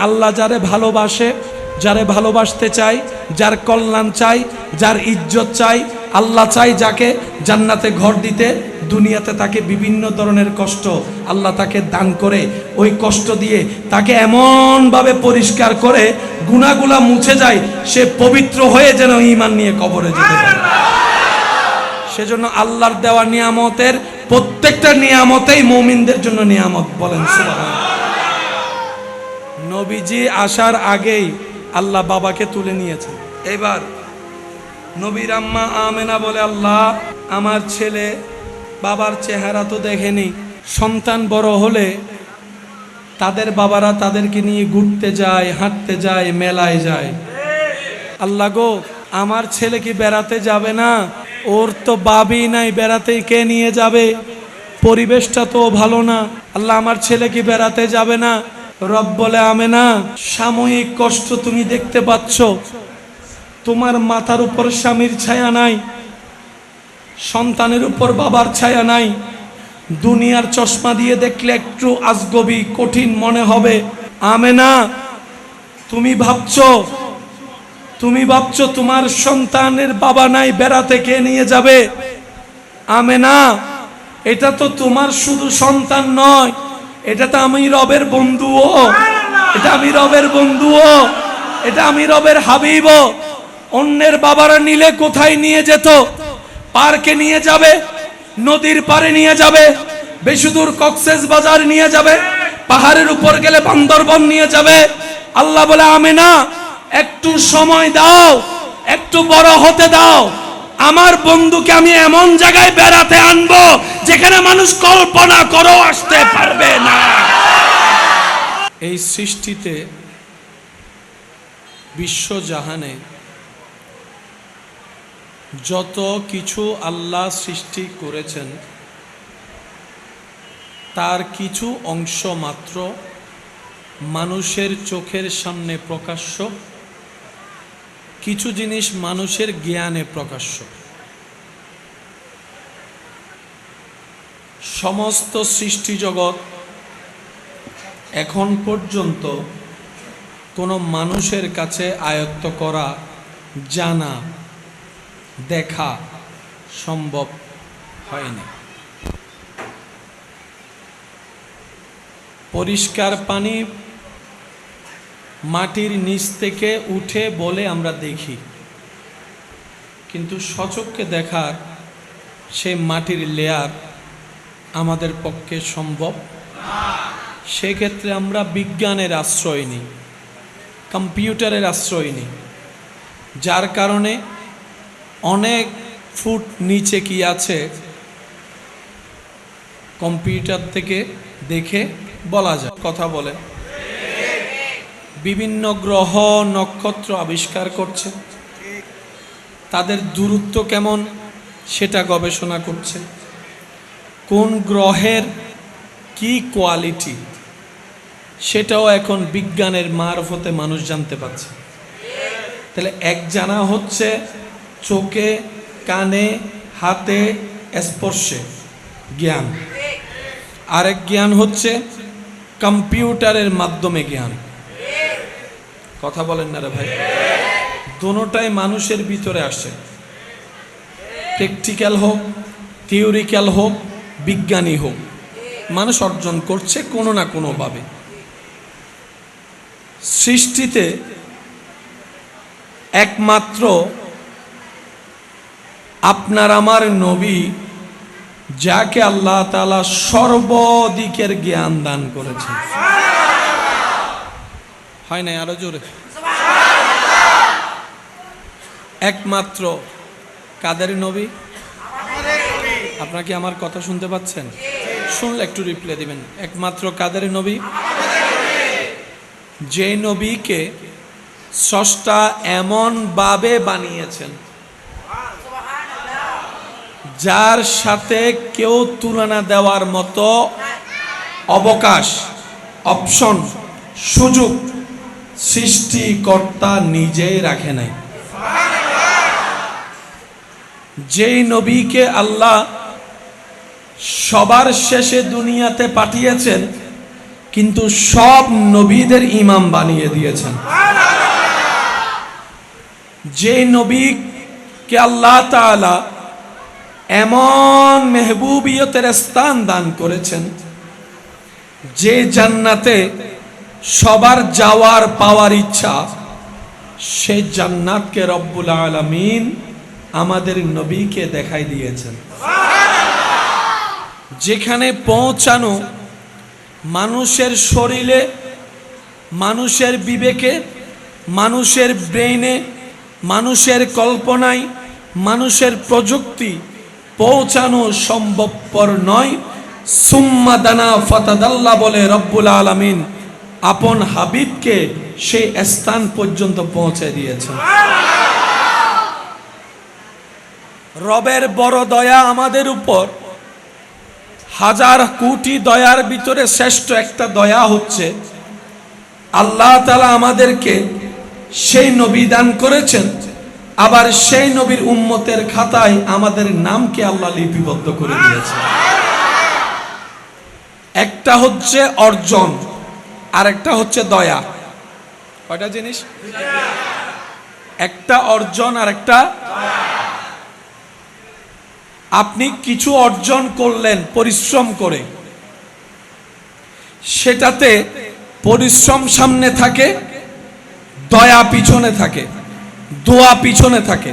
আল্লাহ যারে ভালোবাসে, যারে ভালোবাসতে চাই, যার কল্যাণ চাই, যার ইজ্জত চাই, আল্লাহ চাই যাকে জান্নাতে ঘর দিতে, দুনিয়াতে তাকে বিভিন্ন ধরনের কষ্ট আল্লাহ তাকে দান করে, ওই কষ্ট দিয়ে তাকে এমনভাবে পরিষ্কার করে গুনাহগুলা মুছে যায়, সে পবিত্র হয়ে যেন ঈমান নিয়ে কবরে যেতে পারে। সেজন্য আল্লাহর দেওয়া নিয়ামতের প্রত্যেকটা নিয়ামতেই মুমিনদের জন্য নিয়ামত। বলেন সুবহানাল্লাহ। নবীজি আসার আগেই আল্লাহ বাবাকে তুলে নিয়েছে। এবার নবীর আম্মা আমেনা বলে, আল্লাহ আমার ছেলে বাবার চেহারা তো দেখেনি, সন্তান বড় হলে তাদের বাবারা তাদেরকে নিয়ে ঘুরতে যায়, হাঁটতে যায়, মেলায় যায়। আল্লাহ গো, আমার ছেলে কি বেড়াতে যাবে না? ওর তো বাবই নাই, বেড়াতে কে নিয়ে যাবে? পরিবেশটা তো ভালো না। আল্লাহ আমার ছেলে কি বেড়াতে যাবে না? রব বলে, আমেনা সাময়িক কষ্ট তুমি দেখতে পাচ্ছ, তোমার মাথার উপর স্বামীর ছায়া নাই, সন্তানের উপর বাবার ছায়া নাই। দুনিয়ার চশমা দিয়ে দেখলে একটু আজগবি কঠিন মনে হবে। আমেনা তুমি ভাবছো তোমার সন্তানের বাবা নাই, বেড়াতে কে নিয়ে যাবে? আমেনা এটা তো তোমার শুধু সন্তান নয়, এটা তো আমি রবের বন্ধুও, এটা আমি রবের বন্ধুও, এটা আমি রবের হাবিবও। অন্যের বাবারা নিলে কোথায় নিয়ে যেত? পার্কে নিয়ে যাবে, নদীর পাড়ে নিয়ে যাবে, বেশি দূর কক্সেস বাজার নিয়ে যাবে, পাহাড়ের উপর গেলে বান্দরবন নিয়ে যাবে। আল্লাহ বলে, আমেনা একটু সময় দাও, একটু বড় হতে দাও, আমার বন্ধুকে আমি এমন জায়গায় বেড়াতে আনবো যেখানে মানুষ কল্পনা করেও আসতে পারবে না। এই সৃষ্টিতে, বিশ্বজাহানে যত কিছু আল্লাহ সৃষ্টি করেছেন তার কিছু অংশ মাত্র মানুষের চোখের সামনে প্রকাশ্য, কিছু জিনিস মানুষের জ্ঞানে প্রকাশ্য। সমস্ত সৃষ্টি জগৎ এখন পর্যন্ত কোনো মানুষের কাছে আয়ত্ত করা, জানা, দেখা সম্ভব হয়নি। পরিষ্কার পানি মাটির নিচ থেকে উঠে বলে আমরা দেখি, কিন্তু সচক্ষে দেখার সেই মাটির লেয়ার আমাদের পক্ষে সম্ভব। সেক্ষেত্রে আমরা বিজ্ঞানের আশ্রয় নিই, কম্পিউটারের আশ্রয় নিই, যার কারণে অনেক ফুট নিচে কি আছে কম্পিউটার থেকে দেখে বলা যায়। কথা বলে বিভিন্ন গ্রহ নক্ষত্র আবিষ্কার করছে, তাদের দূরত্ব কেমন সেটা গবেষণা করছে, কোন গ্রহের কি কোয়ালিটি সেটাও এখন বিজ্ঞানের মারফতে মানুষ জানতে পারছে। তাহলে এক জানা হচ্ছে চোখে, কানে, হাতে, স্পর্শে জ্ঞান, আরেক জ্ঞান হচ্ছে কম্পিউটারের মাধ্যমে জ্ঞান। কথা বলেন না রে ভাই? দোনোটাই মানুষের ভিতরে আসে, প্র্যাকটিক্যাল হোক, থিওরিক্যাল হোক, বিজ্ঞানী হোক, মানুষ অর্জন করছে কোনো না কোনোভাবে। সৃষ্টিতে একমাত্র আপনার আমার নবী, যাকে আল্লাহ তাআলা সর্বদিকের জ্ঞান দান করেছেন। হয় না? আরো জোরে। একমাত্র কাদের নবী? আপনারা কি আমার কথা শুনতে পাচ্ছেন? শুনলে একটু রিপ্লাই দিবেন। একমাত্র কাদের নবী? যে নবীকে স্রষ্টা এমন ভাবে বানিয়েছেন যার সাথে কেউ তুলনা দেওয়ার মতো অবকাশ, অপশন, সুযোগ সৃষ্টিকর্তা নিজেই রাখে নাই। যেই নবীকে আল্লাহ সবার শেষে দুনিয়াতে পাঠিয়েছেন, কিন্তু সব নবীদের ইমাম বানিয়ে দিয়েছেন। যে নবীকে আল্লাহ তাআলা এমন মেহবুবিয়তের স্থান দান করেছেন, যে জান্নাতে সবার যাওয়ার পাওয়ার ইচ্ছা, সেই জান্নাতকে রব্বুল আলামিন আমাদের নবীকে দেখাই দিয়েছেন। যেখানে পৌঁছানো মানুষের শরীরে, মানুষের বিবেকে, মানুষের ব্রেইনে, মানুষের কল্পনায়, মানুষের প্রযুক্তি পৌঁছানো সম্ভবপর নয়। সুম্মা দানা ফাতাদাল্লা বলে রব্বুল আলামিন আপন হাবিবকে সেই স্থান পর্যন্ত পৌঁছে দিয়েছেন। রবের বড় দয়া আমাদের উপর। হাজার কোটি দয়ার ভিতরে শ্রেষ্ঠ একটা দয়া হচ্ছে আল্লাহ তাআলা আমাদেরকে সেই নবী দান করেছেন, আবার সেই নবীর উম্মতের খাতায় আমাদের নামকে আল্লাহ লিপিবদ্ধ করে দিয়েছেন। একটা হচ্ছে অর্জন, আর একটা হচ্ছে দয়া। কয়টা জিনিস? একটা অর্জন আর একটা। আপনি কিছু অর্জন করলেন পরিশ্রম করে, সেটাতে পরিশ্রম সামনে থাকে, দয়া পিছনে থাকে, দোয়া পিছনে থাকে।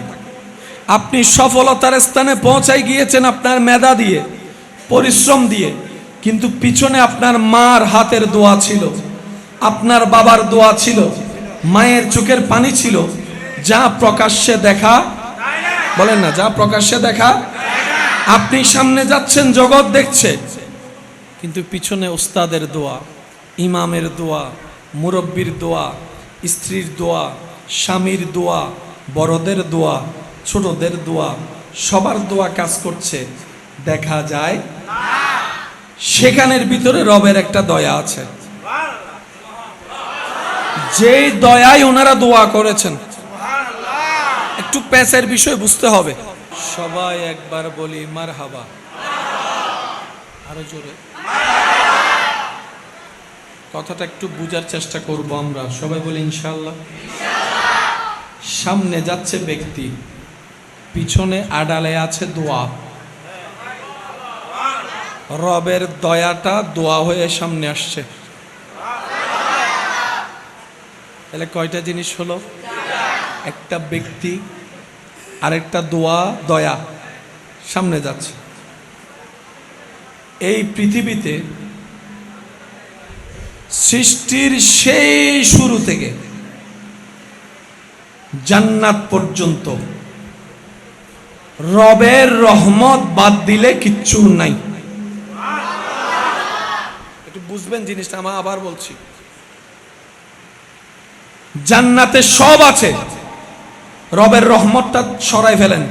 আপনি সফলতার স্থানে পৌঁছাই গিয়েছেন আপনার মেধা দিয়ে, পরিশ্রম দিয়ে, কিন্তু পিছনে আপনার মার হাতের দোয়া ছিল, আপনার বাবার দোয়া ছিল, মায়ের চোখের পানি ছিল, যা প্রকাশ্যে দেখা, বলেন না, যা প্রকাশ্যে দেখা। আপনি সামনে যাচ্ছেন, জগৎ দেখছে, কিন্তু পিছনে উস্তাদের দোয়া, ইমামের দোয়া, মুরব্বির দোয়া, স্ত্রীর দোয়া, স্বামীর দোয়া, বড়দের দোয়া, ছোটদের দোয়া, সবার দোয়া কাজ করছে, দেখা যায় সেখানের ভিতরে রবের একটা দয়া আছে। যেই দয়ায় ওনারা দোয়া করেছেন। একটু প্যাচের বিষয় বুঝতে হবে। সবাই একবার বলি মারহাবা, আরো জোরে কথাটা একটু বুঝার চেষ্টা করব আমরা। সবাই বলি ইনশাআল্লাহ। সামনে যাচ্ছে ব্যক্তি, পিছনে আড়ালে আছে দোয়া। রবের দয়াটা দোয়া হয়ে সামনে আসছে। তাহলে কয়টা জিনিস হলো? একটা ব্যক্তি, আরেকটা দোয়া, দয়া সামনে যাচ্ছে। এই পৃথিবীতে সৃষ্টির সেই শুরু থেকে জান্নাত পর্যন্ত রবের রহমত বাদ দিলে কিচ্ছু নাই। একটু বুঝবেন জিনিসটা, আমি আবার বলছি। জান্নাতে সব আছে, রবের রহমতটা সরাই ফেলেন।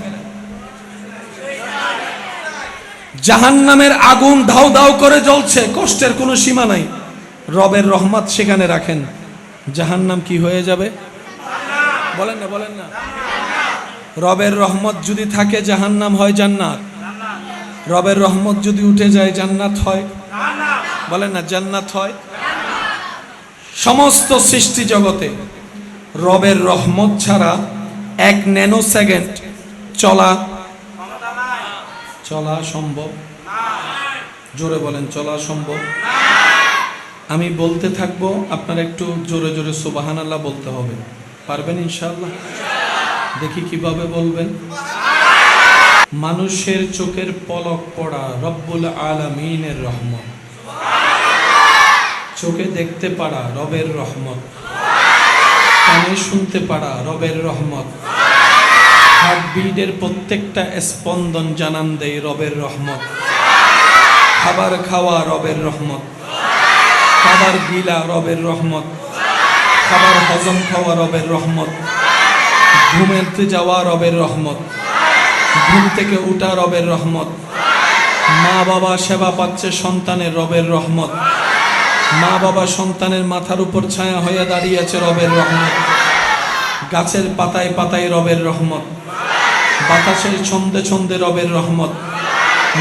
জাহান্নামের আগুন ধাউ ধাউ করে জ্বলছে, কষ্টের কোনো সীমা নাই, রবের রহমত সেখানে রাখেন, জাহান্নাম কি হয়ে যাবে? বলেন না, বলেন না। রবের রহমত যদি থাকে জাহান্নাম হয় জান্নাত, রবের রহমত যদি উঠে যায় জান্নাত হয়। বলেন না, জান্নাত হয়। সমস্ত সৃষ্টি জগতে রবের রহমত ছাড়া এক ন্যানো সেকেন্ড চলা সম্ভব? জোরে বলেন, চলা সম্ভব? আমি বলতে থাকবো, আপনারা একটু জোরে জোরে সুবহানাল্লাহ বলতে হবে। পারবেন ইনশাআল্লাহ? দেখি কিভাবে বলবেন। মানুষের চোখের পলক পড়া রব্বুল আলামিনের রহমত, চোখে দেখতে পারা রবের রহমত, কানে শুনতে পারা রবের রহমত, হার্টবিটের প্রত্যেকটা স্পন্দন জানান দেয় রবের রহমত, খাবার খাওয়া রবের রহমত, খাবার গিলা রবের রহমত, খাবার হজম খাওয়া রবের রহমত, ঘুমেতে যাওয়া রবের রহমত, ঘুম থেকে উঠা রবের রহমত, মা বাবা সেবা পাচ্ছে সন্তানের রবের রহমত, মা বাবা সন্তানের মাথার উপর ছায়া হয়ে দাঁড়িয়েছে রবের রহমত, গাছের পাতায় পাতায় রবের রহমত, বাতাসের ছন্দে ছন্দে রবের রহমত,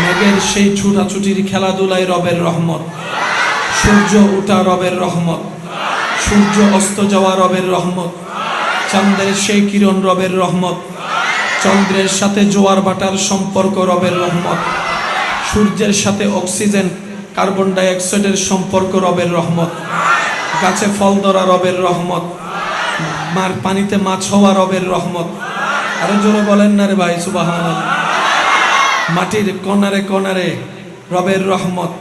মেঘের সেই ছুটাছুটির খেলাধুলায় রবের রহমত, সূর্য ওঠা রবের রহমত, সূর্য অস্ত যাওয়া রবের রহমত, চাঁদের সেই কিরণ রবের রহমত, চন্দ্রের সাথে জোয়ার ভাটার সম্পর্ক রবের রহমত, সূর্যের সাথে অক্সিজেন কার্বন ডাই অক্সাইডের সম্পর্ক রবের রহমত, গাছে ফল ধরা রবের রহমত, মার পানিতে মাছ হওয়া রবের রহমত। আরো জোরে বলেন না রে ভাই সুবহানাল্লাহ। মাটির কোনারে কোনারে রবের রহমত,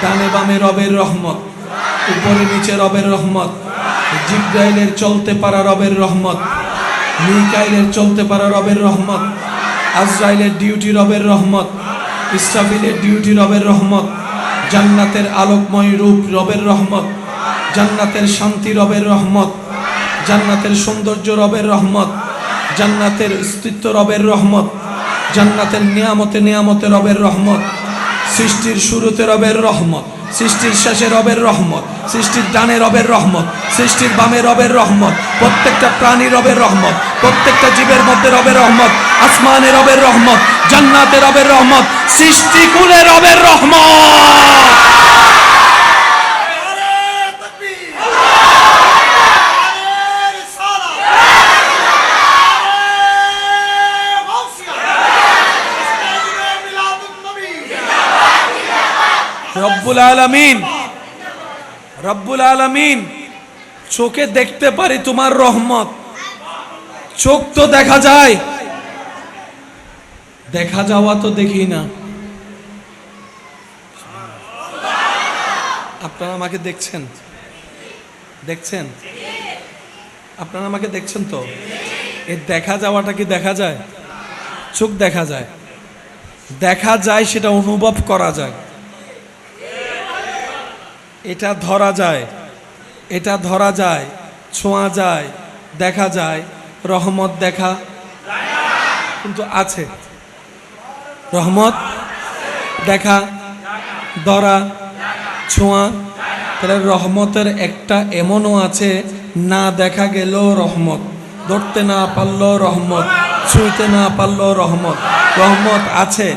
ডানে বামে রবের রহমত, উপরে নিচে রবের রহমত, জিব্রাইলের চলতে পারা রবের রহমত, মিকাইলের চলতে পারা রবের রহমত, আজরাইলের ডিউটি রবের রহমত, ইসরাফিলের ডিউটি রবের রহমত, জান্নাতের আলোকময় রূপ রবের রহমত, জান্নাতের শান্তি রবের রহমত, জান্নাতের সৌন্দর্য রবের রহমত, জান্নাতের অস্তিত্ব রবের রহমত, জান্নাতের নিয়ামতে নিয়ামতে রবের রহমত, সৃষ্টির শুরুতে রবের রহমত, সৃষ্টির শেষে রবের রহমত, সৃষ্টির ডানে রবের রহমত, সৃষ্টির বামে রবের রহমত, প্রত্যেকটা প্রাণী রবের রহমত, প্রত্যেকটা জীবের মধ্যে রবের রহমত, আসমানে রবের রহমত, জান্নাতে রবের রহমত, সৃষ্টিকুলে রবের রহমত। রব্বুল আলামিন, রব্বুল আলামিন, চোখে দেখতে পারি তোমার রহমত। চোখ তো দেখা যায়, দেখা যাওয়া তো দেখি না। আপনারা আমাকে দেখছেন, দেখছেন? আপনারা আমাকে দেখছেন তো? এই দেখা যাওয়াটা কি দেখা যায়? চোখ দেখা যায়, দেখা যায়, সেটা অনুভব করা যায়, এটা ধরা যায়, এটা ধরা যায়, ছোঁয়া যায়, দেখা যায়। রহমত দেখা কিন্তু আছে, রহমত দেখা, ধরা, ছোঁয়া। তাহলে রহমতের একটা এমনও আছে, না দেখা গেলেও রহমত, ধরতে না পারলেও রহমত, ছুঁইতে না পারলেও রহমত। রহমত আছে,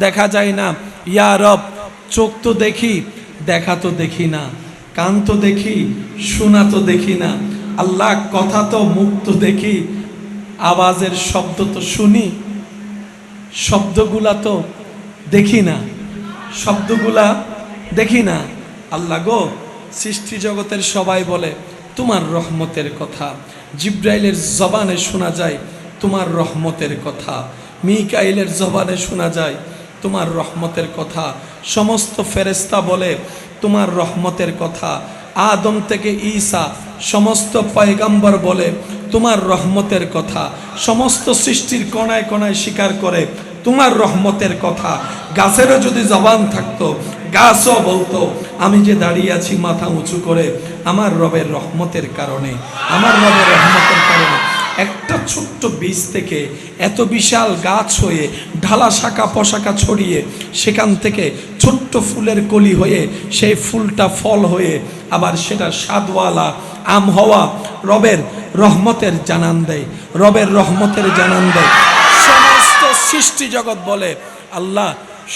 দেখা যায় না। ইয়া রব, চোখ তো দেখি, দেখা তো দেখি না, কান তো দেখি, শোনা তো দেখি না। আল্লাহ, কথা তো, মুখ তো দেখি, আওয়াজের শব্দ তো শুনি, শব্দগুলা তো দেখি না, শব্দগুলা দেখি না। আল্লাহ গো, সৃষ্টি জগতের সবাই বলে তোমার রহমতের কথা, জিব্রাইলের জবানে শোনা যায় তোমার রহমতের কথা, মিকাইলের জবানে শোনা যায় তোমার রহমতের কথা, সমস্ত ফেরেশতা বলে তোমার রহমতের কথা, আদম থেকে ঈসা সমস্ত পয়গম্বর বলে তোমার রহমতের কথা, সমস্ত সৃষ্টির কণায় কণায় স্বীকার করে তোমার রহমতের কথা। গাছেরও যদি জবান থাকতো, গাছও বলতো আমি যে দাঁড়িয়ে আছি মাথা উঁচু করে আমার রবের রহমতের কারণে, আমার রবের রহমতের কারণে। একটা ছোট্ট বীজ থেকে এত বিশাল গাছ হয়ে ঢালা শাখা পোশাকা ছড়িয়ে সেখান থেকে ছোট্ট ফুলের কলি হয়ে সেই ফুলটা ফল হয়ে আবার সেটা স্বাদওয়ালা আম হওয়া রবের রহমতের জানান দেয়, রবের রহমতের জানান দেয়। সমস্ত সৃষ্টি জগৎ বলে আল্লাহ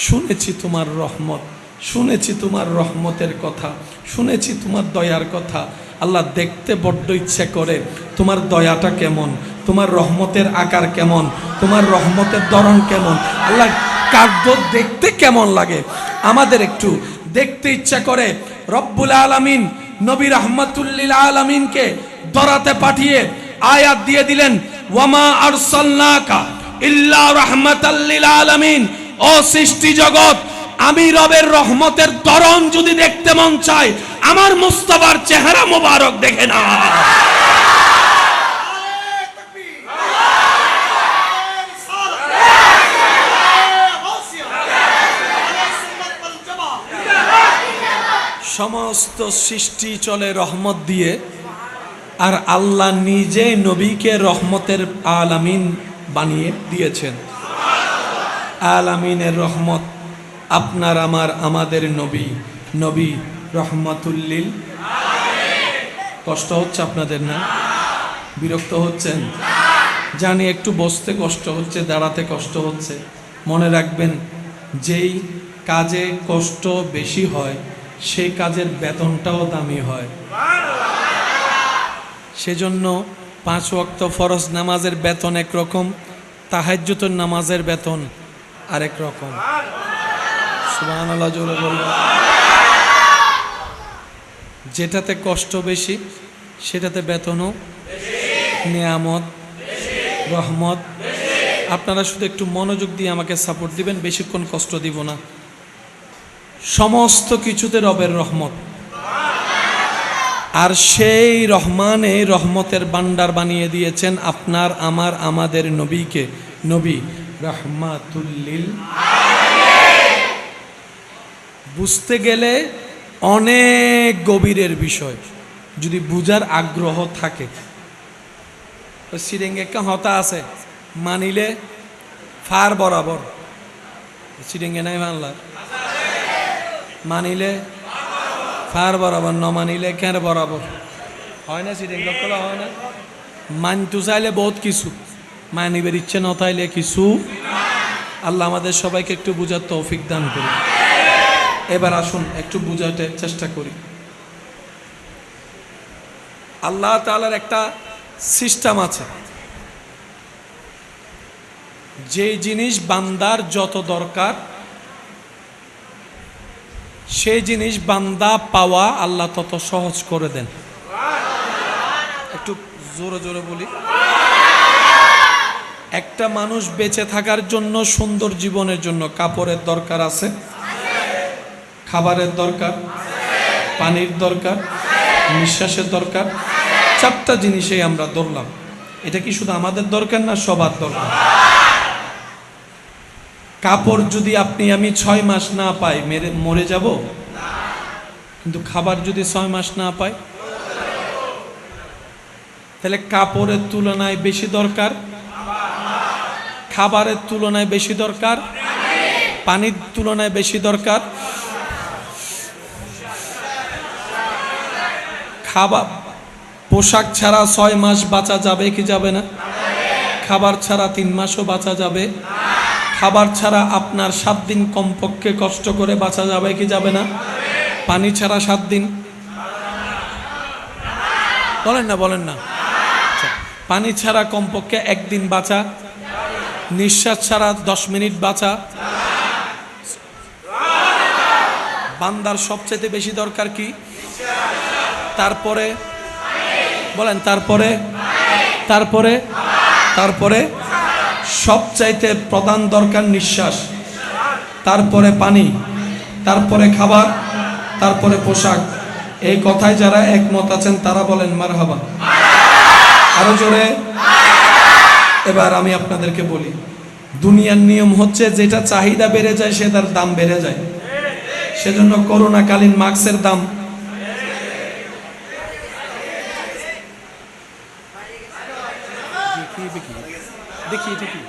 শুনেছি তোমার রহমত, শুনেছি তোমার রহমতের কথা, শুনেছি তোমার দয়ার কথা। আল্লাহ দেখতে বড্ড ইচ্ছে করে তোমার দয়াটা কেমন, তোমার রহমতের আকার কেমন, তোমার রহমতের ধরন কেমন। আল্লাহ কার্য দেখতে কেমন লাগে আমাদের একটু দেখতে ইচ্ছা করে। রব্বুল আলামিন নবী রাহমাতুল লিল আলামিনকে দরাতে পাঠিয়ে আয়াত দিয়ে দিলেন, ওয়ামা আরসালনাকা ইল্লা রাহমাতাল লিল আলামিন। ও সৃষ্টি জগৎ, আমি রবের রহমতের ধরন যদি দেখতে মন চায় আমার মুস্তাফার চেহারা মোবারক দেখে না। সমস্ত সৃষ্টি চলে রহমত দিয়ে, আর আল্লাহ নিজে নবীকে রহমতের আলামিন বানিয়ে দিয়েছেন। আলামিনের রহমত আপনার আমার আমাদের নবী, নবী রহমাতুল্লিল। কষ্ট হচ্ছে আপনাদের না? বিরক্ত হচ্ছেন? জানি একটু বসতে কষ্ট হচ্ছে, দাঁড়াতে কষ্ট হচ্ছে। মনে রাখবেন, যেই কাজে কষ্ট বেশি হয় সেই কাজের বেতনটাও দামি হয়। সেজন্য 5 ওয়াক্ত ফরজ নামাজের বেতন একরকম, তাহাজ্জুদের নামাজের বেতন আরেক রকম। সুবহানাল্লাহ জোরে বলবেন। যেটাতে কষ্ট বেশি সেটাতে বেতনও, নিয়ামত, রহমত। আপনারা শুধু একটু মনোযোগ দিয়ে আমাকে সাপোর্ট দিবেন, বেশিক্ষণ কষ্ট দিব না। সমস্ত কিছুতে রবের রহমত, আর সেই রহমানে রহমতের ভান্ডার বানিয়ে দিয়েছেন আপনার আমার আমাদের নবীকে, নবী রাহমাতুল্লিল। বুঝতে গেলে অনেক গভীরের বিষয়, যদি বুঝার আগ্রহ থাকে। সিরেঙ্গে একটা হতা আছে, মানিলে ফার বরাবর। সিরেঙ্গে নাই বাংলা, মানিলে ফার বরাবর, ন মানিলে কেন বরাবর হয় না। সিরেঙ্গে হয় না। মানতু চাইলে বহুত কিছু, মানিবের ইচ্ছে না তাইলে কিছু। আল্লাহ আমাদের সবাইকে একটু বুঝার তৌফিক দান করুন। এবার আসুন একটু বুঝাতে চেষ্টা করি। আল্লাহ তাআলার একটা সিস্টেম আছে, যে জিনিস বান্দার যত দরকার সেই জিনিস বান্দা পাওয়া আল্লাহ তত সহজ করে দেন। একটু জোরে জোরে বলি। একটা মানুষ বেঁচে থাকার জন্য, সুন্দর জীবনের জন্য কাপড়ের দরকার আছে, খাবারের দরকার, পানির দরকার, নিঃশ্বাসের দরকার। 4টা জিনিসই আমরা ধরলাম। এটা কি শুধু আমাদের দরকার না, সবার দরকার? কাপড় যদি আপনি আমি 6 মাস না পাই মরে যাব, কিন্তু খাবার যদি 6 মাস না পাই, তাহলে কাপড়ের তুলনায় বেশি দরকার, খাবারের তুলনায় বেশি দরকার, পানির তুলনায় বেশি দরকার। খাবার, পোশাক ছাড়া 6 মাস বাঁচা যাবে কি যাবে না? খাবার ছাড়া 3 মাসও বাঁচা যাবে। খাবার ছাড়া আপনার 7 দিন কমপক্ষে কষ্ট করে বাঁচা যাবে কি যাবে না? পানি ছাড়া 7 দিন, বলেন না বলেন না। পানি ছাড়া কমপক্ষে 1 দিন বাঁচা, নিঃশ্বাস ছাড়া 10 মিনিট বাঁচা। বান্দার সবচেয়ে বেশি দরকার কি? তারপরে বলেন, তারপরে তারপরে তারপরে সবচাইতে প্রধান দরকার নিঃশ্বাস, তারপরে পানি, তারপরে খাবার, তারপরে পোশাক। এই কথায় যারা একমত আছেন তারা বলেন মারহাবা। আরো জোরে। এবার আমি আপনাদেরকে বলি, দুনিয়ার নিয়ম হচ্ছে যেটা চাহিদা বেড়ে যায় সেটার দাম বেড়ে যায়। সেজন্য করোনাকালীন মাস্কের দাম দেখি, এটা কি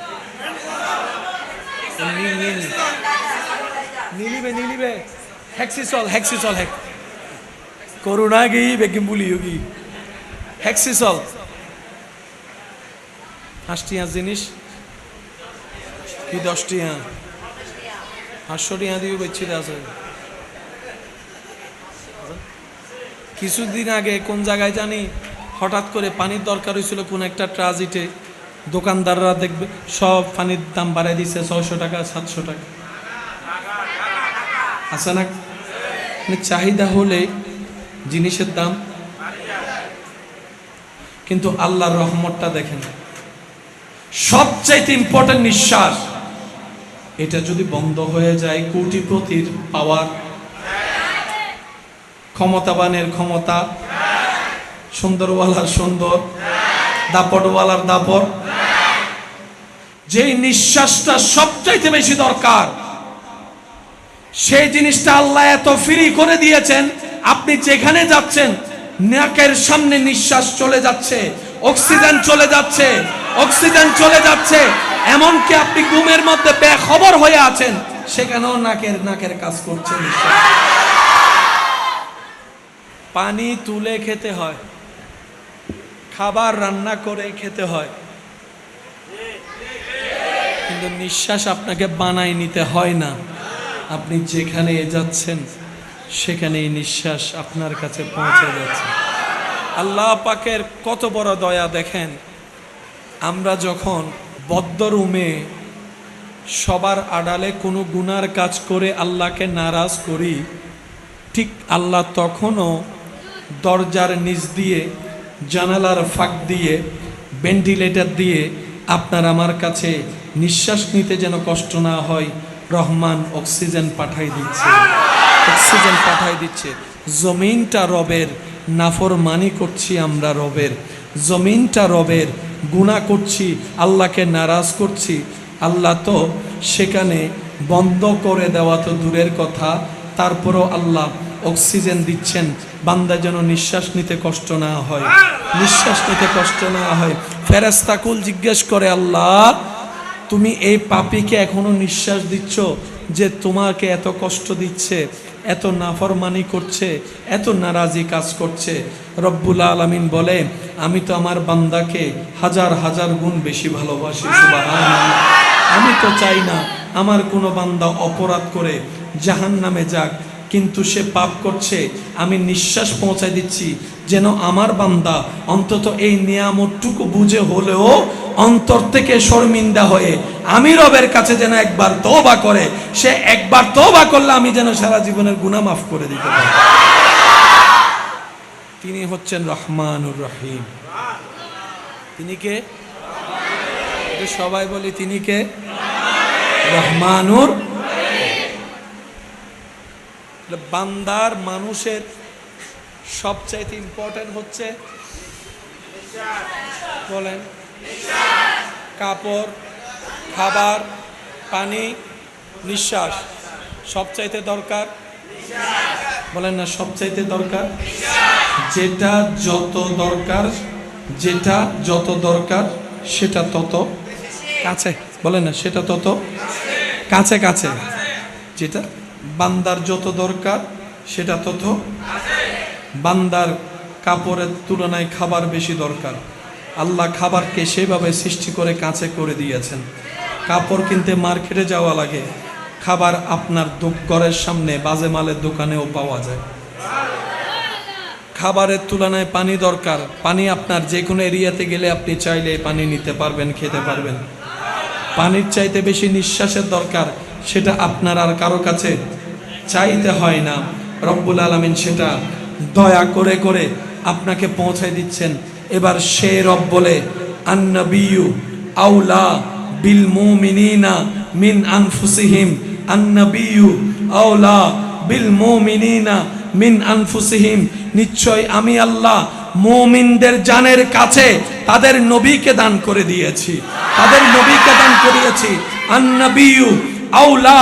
नीलिबे हेक्सिसोल हेक्सिसोल हेक कोरोना गई बेकिम बुली होगी हेक्सिसोल 5 টিয়া জিনিস কি 10 টিয়া 500 টিয়া দিয়ে বেচতে আছে। কিছুদিন আগে কোন জায়গায় জানি হঠাৎ করে পানির দরকার হয়েছিল কোন একটা ট্রানজিটে, দোকানদাররা দেখবে সব পানির দাম বাড়াই দিচ্ছে 600 টাকা 700 টাকা। আছে না? চাহিদা হলে জিনিসের দাম। কিন্তু আল্লাহর রহমতটা দেখেন, সবচেয়ে ইম্পর্টেন্ট নিঃশ্বাস, এটা যদি বন্ধ হয়ে যায় কোটিপতির পাওয়ার, ক্ষমতাবানের ক্ষমতা, সুন্দরওয়ালার সুন্দর, দাপটওয়ালার দাপট। যেই নিঃশ্বাসটা সবচাইতে বেশি দরকার সেই জিনিসটা আল্লাহ এত ফ্রি করে দিয়েছেন, আপনি যেখানে যাচ্ছেন নাকের সামনে নিঃশ্বাস চলে যাচ্ছে, অক্সিজেন চলে যাচ্ছে, অক্সিজেন চলে যাচ্ছে। এমনকি আপনি ঘুমের মধ্যে বেখবর হয়ে আছেন, সেখানেও নাকের কাজ করছে। পানি তুলে খেতে হয়, খাবার রান্না করে খেতে হয়, কিন্তু নিঃশ্বাস আপনাকে বানাই নিতে হয় না। আপনি যেখানে যাচ্ছেন সেখানেই নিঃশ্বাস আপনার কাছে পৌঁছে যাচ্ছে। আল্লাহ পাকের কত বড় দয়া দেখেন, আমরা যখন বদ্ধ রুমে সবার আড়ালে কোনো গুনার কাজ করে আল্লাহকে নারাজ করি, ঠিক আল্লাহ তখনও দরজার নিচ দিয়ে, জানালার ফাঁক দিয়ে, ভেন্টিলেটর দিয়ে আপনার আমার কাছে নিঃশ্বাস নিতে যেন কষ্ট না হয়, রহমান অক্সিজেন পাঠাই দিচ্ছে, অক্সিজেন পাঠাই দিচ্ছে। জমিনটা রবের, নাফরমানি করছি আমরা রবের, জমিনটা রবের, গুনাহ করছি, আল্লাহকে নারাজ করছি। আল্লাহ তো সেখানে বন্ধ করে দেওয়া তো দূরের কথা, তারপরও আল্লাহ অক্সিজেন দিচ্ছেন বান্দা যেন নিঃশ্বাস নিতে কষ্ট না হয়, নিঃশ্বাস নিতে কষ্ট না হয়। ফেরেশতাকুল জিজ্ঞেস করে, আল্লাহ তুমি এই পাপীকে এখনো নিঃশ্বাস দিচ্ছ যে তোমাকে এত কষ্ট দিচ্ছে, এত নাফরমানি করছে, এত নারাজি কাজ করছে? রব্বুল আলামিন বলে, আমি তো আমার বান্দাকে হাজার হাজার গুণ বেশি ভালোবাসি। সুবহানাল্লাহ। আমি তো চাই না আমার কোনো বান্দা অপরাধ করে জাহান্নামে যাক, কিন্তু সে পাপ করছে, আমি নিঃশ্বাস পৌঁছায় দিচ্ছি যেন আমার বান্দা অন্তত এই নিয়ামতটুকু বুঝে হলেও অন্তর থেকে শর্মিন্দা হয়ে আমি রবের কাছে যেন একবার তওবা করে। সে একবার তওবা করলে আমি যেন সারা জীবনের গুনাহ মাফ করে দিতে পারি। তিনি হচ্ছেন রহমানুর রহিম। তিনি কে? সবাই বলি তিনি কে? রহমানুর। বান্দার, মানুষের সবচাইতে ইম্পর্টেন্ট হচ্ছে, বলেন, কাপড়, খাবার, পানি, নিঃশ্বাস। সবচাইতে দরকার, বলেন না, সবচাইতে দরকার। যেটা যত দরকার, যেটা যত দরকার সেটা তত কাছে, বলেন না, সেটা তত কাছে কাছে। যেটা বান্দার যত দরকার সেটা তত, বান্দার কাপড়ের তুলনায় খাবার বেশি দরকার। আল্লাহ খাবারকে সেভাবে সৃষ্টি করে কাছে করে দিয়েছেন। কাপড় কিনতে মার্কেটে যাওয়া লাগে, খাবার আপনার ঘরের সামনে বাজে মালের দোকানেও পাওয়া যায়। খাবারের তুলনায় পানি দরকার, পানি আপনার যে কোনো এরিয়াতে গেলে আপনি চাইলে পানি নিতে পারবেন, খেতে পারবেন। পানির চাইতে বেশি নিঃশ্বাসের দরকার, সেটা আপনার আর কারো কাছে চাইতে হয় না। রব্বুল আলামিন সেটা দয়া করে করে আপনাকে পৌঁছায় দিচ্ছেন। এবার সে রব বলে, আন্নাবিয়্যু আউলা বিল মুমিনিনা মিন আনফুসিহিম, আন্নাবিয়্যু আউলা বিল মুমিনিনা মিন আনফুসিহিম। নিশ্চয় আমি আল্লাহ মুমিনদের জানের কাছে তাদের নবীকে দান করে দিয়েছি, তাদের নবীকে দান করিয়েছি। আন্নাবিয়্যু আউলা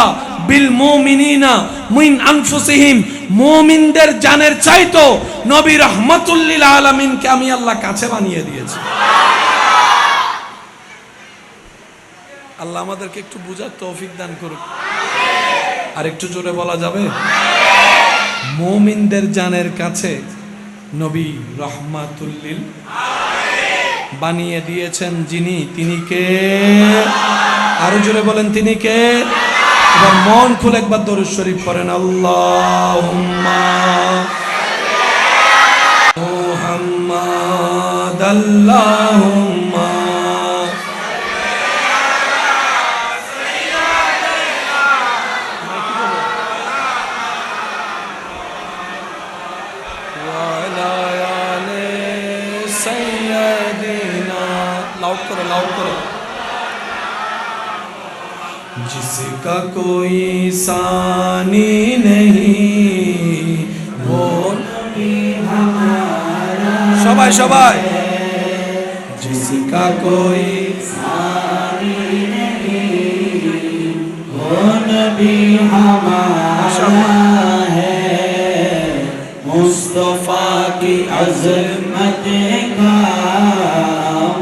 বিল মুমিনিনা মিন আনফুসিহিম, মুমিনদের জানের চাইতো নবী রাহমাতুল লিল আলামিনকে আমি আল্লাহ কাছে বানিয়ে দিয়েছি। আল্লাহ আমাদেরকে একটু বুঝার তৌফিক দান করুক। আর একটু জোরে বলা যাবে? মুমিনদের জানের কাছে নবী রাহমাতুল লিল বানিয়ে দিয়েছেন যিনি, তিনি কে? আরো জোরে বলেন, তিনি কে? এবার মন খুলে একবার দরুদ শরীফ পড়েন, আল্লাহুম্মা মুহাম্মাদ, আল্লাহুম্মা ওয়া আলা আলি সাইয়্যিদিনা। লাউড করো, লাউড করো। जिसका कोई सानी नहीं वो नबी हमारा, सबाई सबाई। जिसका कोई सानी नहीं वो नबी हमारा है, मुस्तफा की अज़मत का,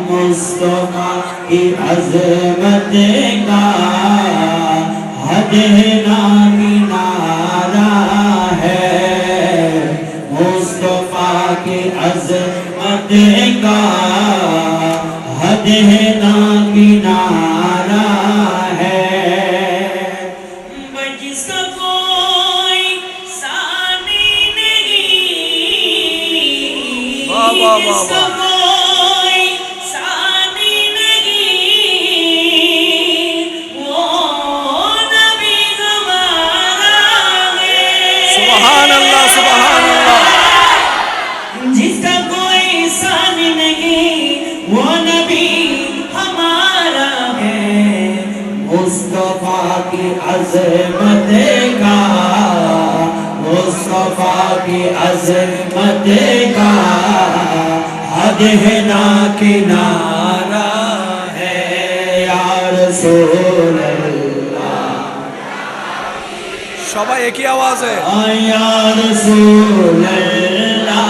मुस्तफा की अज़मत का हदना किनारा है, मुस्तफा की अज़मत का हदना किनारा है। जिसका कोई सान वो नबी हमारा है मुस्तफा की अज़मत का मुस्तफा की अज़मत का हद है ना किनारा है या रसूल সবাই একই আওয়াজে या रसूल अल्लाह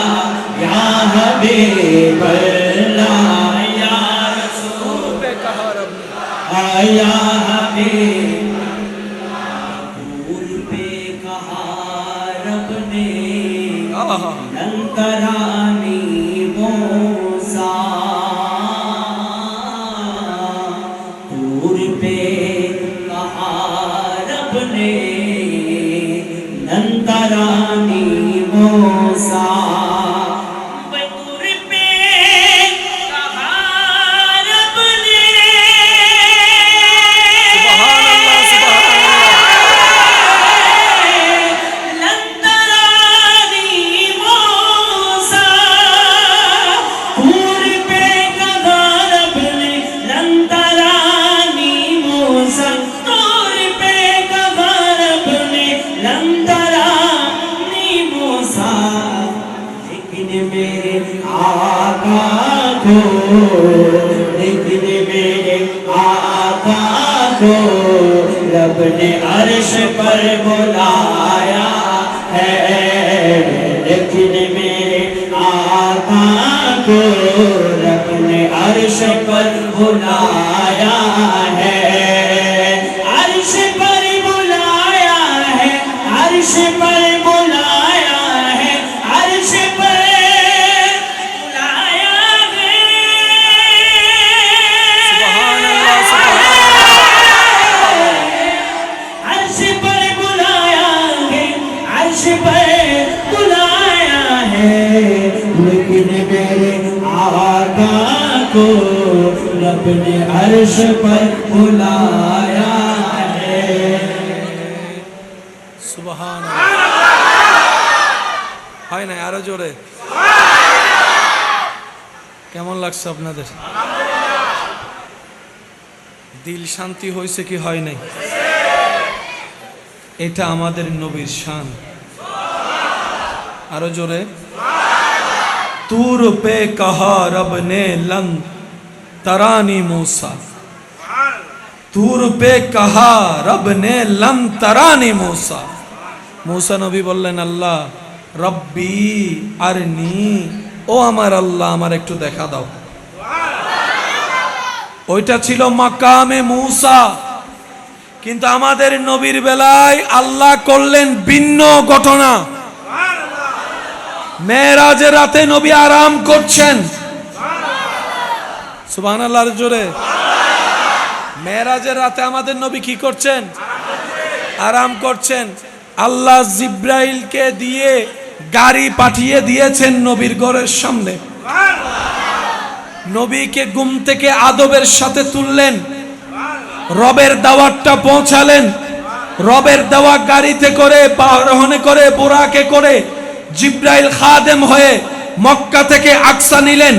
या हबीब अल्लाह या रसूल या हबीब फूल पे कहा रब ने नंतरानी मूसा फूल पे कहा रब ने नंतरानी मूसा बतूर पे कहा रब ने সুবহান আল্লাহ সুবহান नंतरानी मूसा फूल पे कहा रब ने नंतरानी मूसा फूल पे कहा रब ने नंतरानी मूसा लेकिन मेरे आका को लेकिन मेरे आका को रब ने अर्श पर बुलाया है लेकिन मेरे आका को रब ने अर्श पर बुलाया है अर्श पर बुलाया है अर्श पर बुलाया है अर्श पर बुलाया है সুবহান আল্লাহ সুবহান अर्श पर बुलाया है अर्श पर बुलाया है लेकिन मेरे आका को रब ने अर्श पर बुलाया है সুবহান হয় না আরো জোরে কেমন লাগছে আপনাদের দিল শান্তি হয়েছে কি হয় নাই এটা আমাদের নবীর শান আরো জোরে तूर पे कहा रब ने लन तरानी मूसा तूर पे कहा रब ने लन तरानी मूसा मूसा नबी বললেন আল্লাহ রব্বি আরনি ও আমার আল্লাহ আমার একটু দেখা দাও ওইটা ছিল মাকামে মূসা কিন্তু আমাদের নবীর বেলায় আল্লাহ করলেন ভিন্ন ঘটনা মেরাজের রাতে নবী আরাম করছেন সুবহানাল্লাহর জোরে মেরাজের রাতে আমাদের নবী কি করছেন আরাম করছেন আল্লাহ জিব্রাইলকে দিয়ে গাড়ি পাঠিয়ে দিয়েছেন নবীর ঘরের সামনে নবীকে ঘুম থেকে আদবের সাথে তুললেন রবের দাওয়াতটা পৌঁছালেন রবের দেওয়া গাড়িতে করে আরোহণে করে বুরাকে করে জিব্রাইল খাদেম হয়ে মক্কা থেকে আকসা নিলেন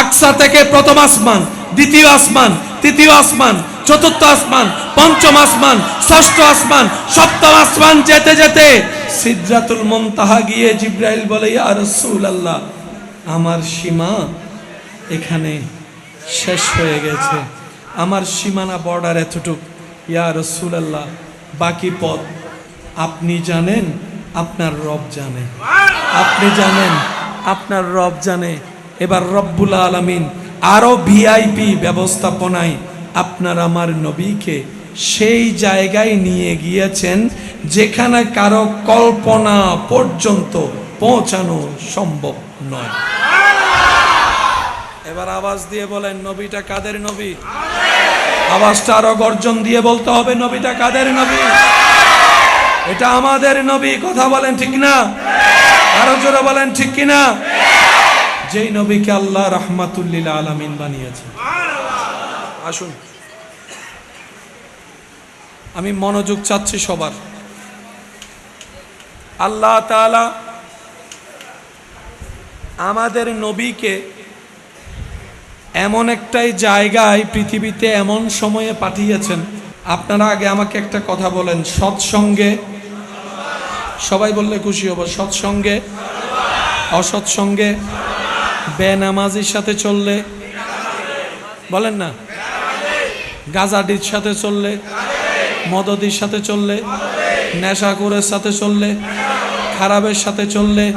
আকসা থেকে প্রথম আসমান দ্বিতীয় আসমান তৃতীয় আসমান চতুর্থ আসমান পঞ্চম আসমান ষষ্ঠ আসমান সপ্তম আসমান যেতে যেতে সিদরাতুল মুনতাহা গিয়ে জিব্রাইল বলে ইয়া রাসূলুল্লাহ আমার সীমা এখানে শেষ হয়ে গেছে আমার সীমানা বর্ডার এতটুক ইয়া রাসূলুল্লাহ বাকি পথ আপনি জানেন আপনার রব জানে আপনি জানেন আপনার রব জানে এবার রব্বুল আলামিন আরো ভিআইপি ব্যবস্থাপনায় আপনার আমার নবীকে সেই জায়গায় নিয়ে গিয়েছেন যেখানে কারো কল্পনা পর্যন্ত পৌঁছানো সম্ভব নয় এবার আওয়াজ দিয়ে বলেন নবীটা কাদের নবী আওয়াজটা আরো গর্জন দিয়ে বলতে হবে নবীটা কাদের নবী এটা আমাদের নবী কথা বলেন ঠিক না আরো জোরে বলেন ঠিক কি না যেই নবীকে আল্লাহ রাহমাতুল লিল আলামিন বানিয়েছেন আসুন আমি মনোযোগ চাচ্ছি সবার আল্লাহ তাআলা আমাদের নবীকে এমন একটাই জায়গায় পৃথিবীতে এমন সময়ে পাঠিয়েছেন। আপনারা আগে আমাকে একটা কথা বলেন, সৎসঙ্গে, সবাই বললে খুশি হব, সৎসঙ্গে, অসৎসঙ্গে, বেনামাজির সাথে চললে, বলেন না, গাজাডির সাথে চললে, মদদির সাথে চললে, নেশাখোরের সাথে চললে, খারাপের সাথে চললে,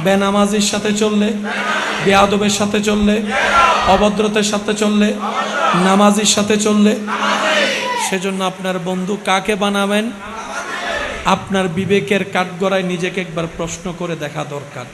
বেনামাজির সাথে চললে, বেয়াদবের সাথে চললে, অভদ্রতার সাথে চললে, নামাজির সাথে চললে, সেজন্য আপনার বন্ধু কাকে বানাবেন? আপনার বিবেকের কাঠগড়ায় নিজেকে একবার প্রশ্ন করে দেখা দরকার।